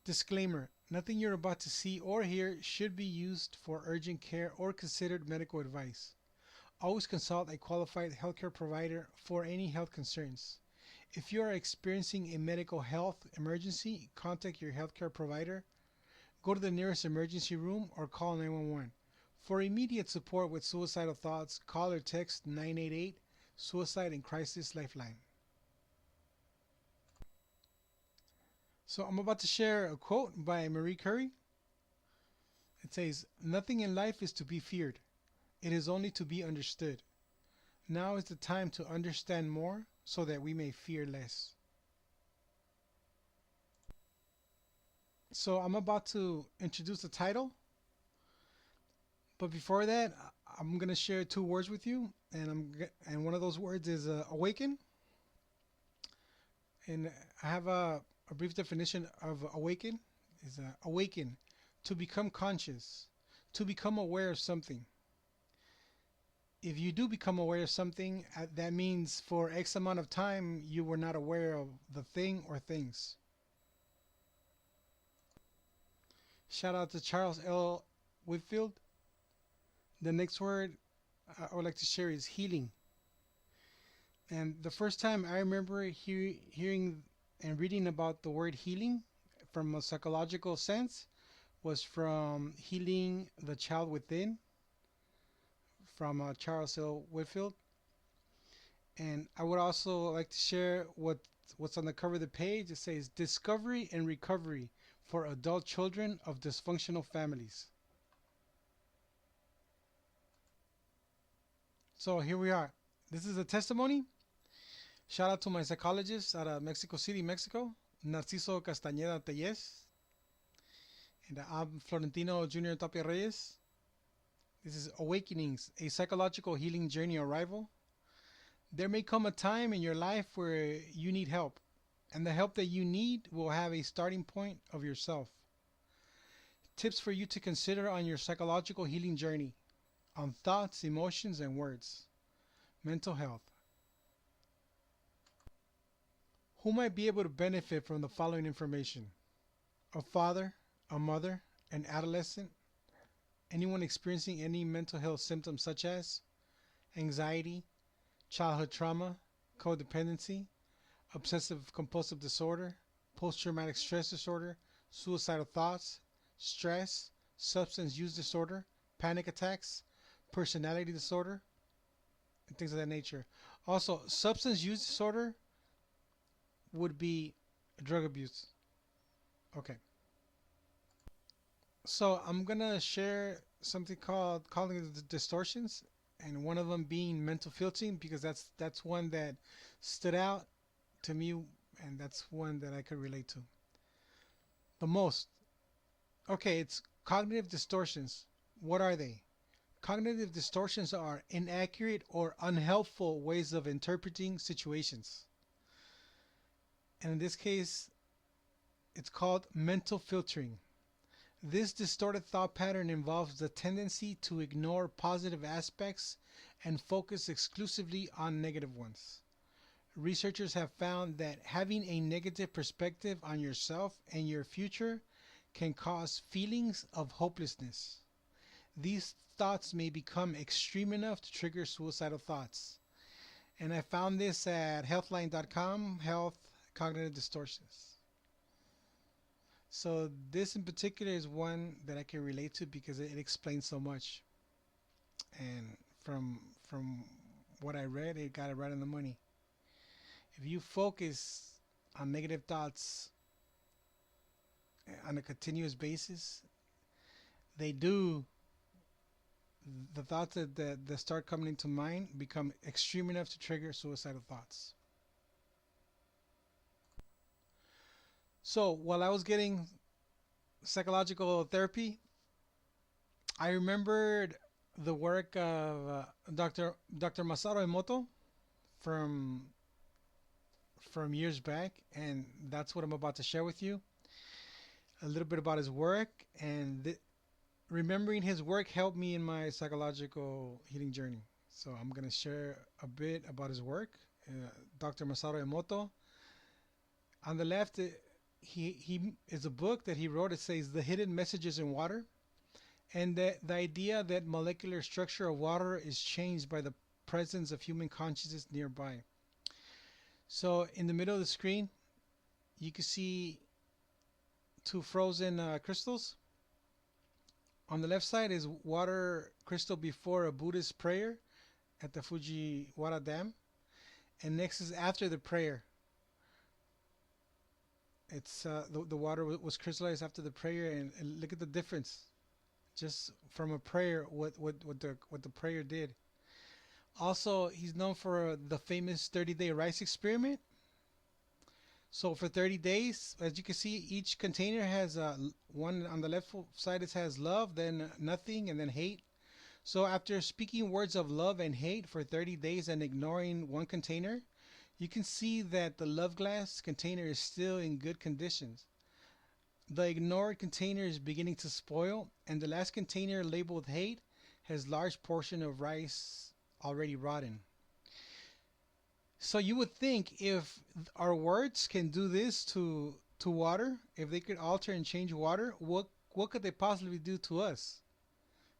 Disclaimer: nothing you're about to see or hear should be used for urgent care or considered medical advice. Always consult a qualified healthcare provider for any health concerns. If you are experiencing a medical health emergency, contact your healthcare provider, go to the nearest emergency room, or call 911. For immediate support with suicidal thoughts, call or text 988 Suicide and Crisis Lifeline. So I'm about to share a quote by Marie Curie. It says, "Nothing in life is to be feared. It is only to be understood. Now is the time to understand more so that we may fear less." So I'm about to introduce the title, but before that, I'm gonna share two words with you, and one of those words is awaken, and I have a brief definition of awaken is awaken, to become conscious, to become aware of something. If you do become aware of something, that means for X amount of time you were not aware of the thing or things. Shout out to Charles L. Whitfield. The next word I would like to share is healing. And the first time I remember hearing and reading about the word healing from a psychological sense was from Healing the Child Within from Charles L. Whitfield. And I would also like to share what's on the cover of the page. It says Discovery and Recovery for Adult Children of Dysfunctional Families. So here we are. This is a testimony. Shout out to my psychologist out of Mexico City, Mexico, Narciso Castañeda Tellez. And I'm Florentino Jr. Tapia Reyes. This is Awakenings, a psychological healing journey arrival. There may come a time in your life where you need help, and the help that you need will have a starting point of yourself. Tips for you to consider on your psychological healing journey on thoughts, emotions, and words. Mental health. Who might be able to benefit from the following information? A father, a mother, an adolescent, anyone experiencing any mental health symptoms such as anxiety, childhood trauma, codependency, obsessive compulsive disorder, post-traumatic stress disorder, suicidal thoughts, stress, substance use disorder, panic attacks, personality disorder, and things of that nature. Also, substance use disorder would be drug abuse. Okay. So I'm gonna share something called cognitive distortions, and one of them being mental filtering because that's one that stood out to me, and that's one that I could relate to the most. Okay, it's cognitive distortions. What are they? Cognitive distortions are inaccurate or unhelpful ways of interpreting situations. And in this case, it's called mental filtering. This distorted thought pattern involves the tendency to ignore positive aspects and focus exclusively on negative ones. Researchers have found that having a negative perspective on yourself and your future can cause feelings of hopelessness. These thoughts may become extreme enough to trigger suicidal thoughts. And I found this at healthline.com, Health Cognitive Distortions. So this in particular is one that I can relate to because it explains so much. And from what I read, it got it right on the money. If you focus on negative thoughts on a continuous basis, they do the thoughts that start coming into mind become extreme enough to trigger suicidal thoughts. So while I was getting psychological therapy, I remembered the work of Dr. Masaru Emoto from years back, and that's what I'm about to share with you. A little bit about his work, and remembering his work helped me in my psychological healing journey. So I'm going to share a bit about his work. Dr. Masaru Emoto. On the left, he is a book that he wrote. It says The Hidden Messages in Water, and the idea that molecular structure of water is changed by the presence of human consciousness nearby. So in the middle of the screen, you can see two frozen crystals. On the left side is water crystal before a Buddhist prayer at the Fujiwara Dam, and next is after the prayer. It's the water was crystallized after the prayer, and look at the difference just from a prayer. What the prayer did. Also, he's known for the famous 30-day rice experiment. So for 30 days, as you can see, each container has one on the left side. It has love, then nothing, and then hate. So after speaking words of love and hate for 30 days and ignoring one container, you can see that the love glass container is still in good conditions. The ignored container is beginning to spoil, and the last container labeled hate has large portion of rice already rotten. So you would think if our words can do this to water, if they could alter and change water, what could they possibly do to us,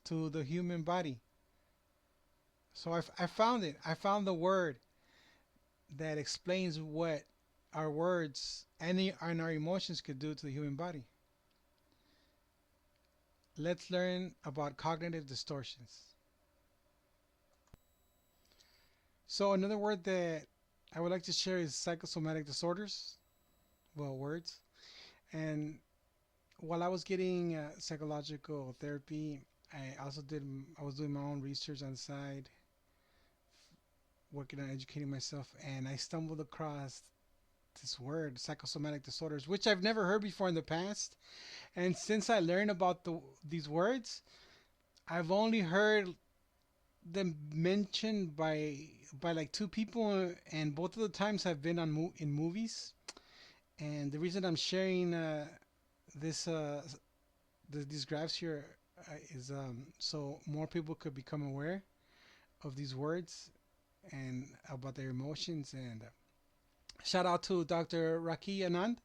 to the human body? So I found it. I found the word that explains what our words and our emotions could do to the human body. Let's learn about cognitive distortions. So another word that I would like to share is psychosomatic disorders. Well, words. And while I was getting psychological therapy, I was doing my own research on the side, working on educating myself, and I stumbled across this word, psychosomatic disorders, which I've never heard before in the past. And since I learned about these words, I've only heard them mentioned by like two people, and both of the times have been in movies. And the reason I'm sharing this these graphs here is so more people could become aware of these words and about their emotions. And shout out to Dr. Raki Anand.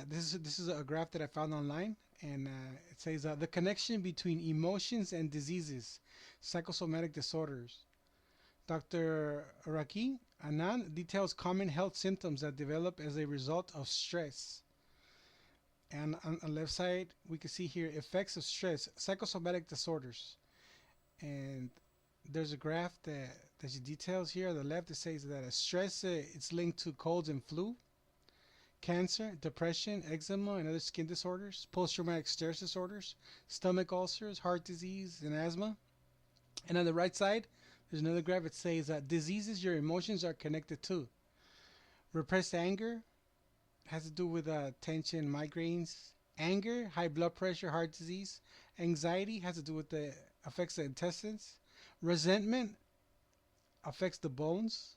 This is a graph that I found online, and it says the connection between emotions and diseases, psychosomatic disorders. Dr. Raki Anand details common health symptoms that develop as a result of stress. And on the left side, we can see here effects of stress, psychosomatic disorders. And there's a graph that she details here. On the left, it says that stress it's linked to colds and flu, cancer, depression, eczema, and other skin disorders, post-traumatic stress disorders, stomach ulcers, heart disease, and asthma. And on the right side, there's another graph that says that diseases your emotions are connected to. Repressed anger has to do with tension, migraines. Anger, high blood pressure, heart disease. Anxiety has to do with the affects the intestines. Resentment affects the bones.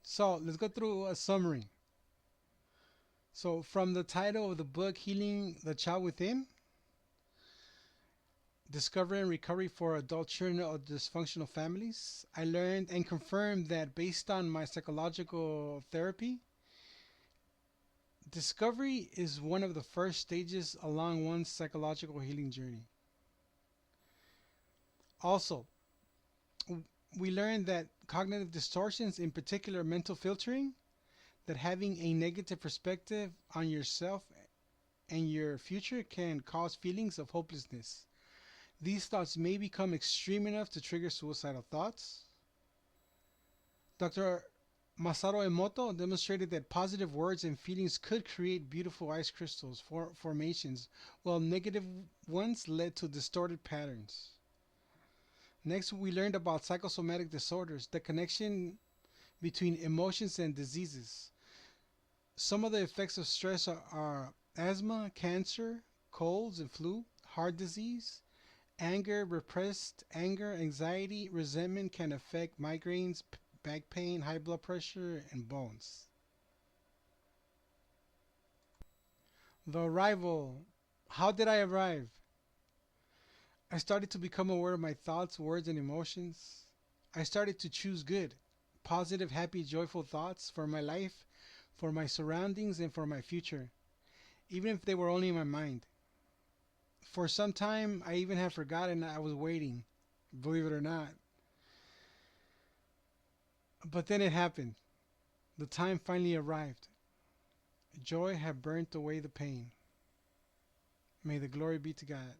So let's go through a summary. So from the title of the book, Healing the Child Within, Discovery and Recovery for Adult Children of Dysfunctional Families, I learned and confirmed that based on my psychological therapy, discovery is one of the first stages along one's psychological healing journey. Also, we learned that cognitive distortions, in particular mental filtering, that having a negative perspective on yourself and your future can cause feelings of hopelessness. These thoughts may become extreme enough to trigger suicidal thoughts. Dr. Masaru Emoto demonstrated that positive words and feelings could create beautiful ice crystals formations, while negative ones led to distorted patterns. Next, we learned about psychosomatic disorders, the connection between emotions and diseases. Some of the effects of stress are asthma, cancer, colds and flu, heart disease, anger, repressed anger, anxiety, resentment can affect migraines, back pain, high blood pressure, and bones. The arrival. How did I arrive? I started to become aware of my thoughts, words, and emotions. I started to choose good, positive, happy, joyful thoughts for my life, for my surroundings, and for my future, even if they were only in my mind. For some time, I even had forgotten I was waiting, believe it or not. But then it happened. The time finally arrived. Joy had burnt away the pain. May the glory be to God.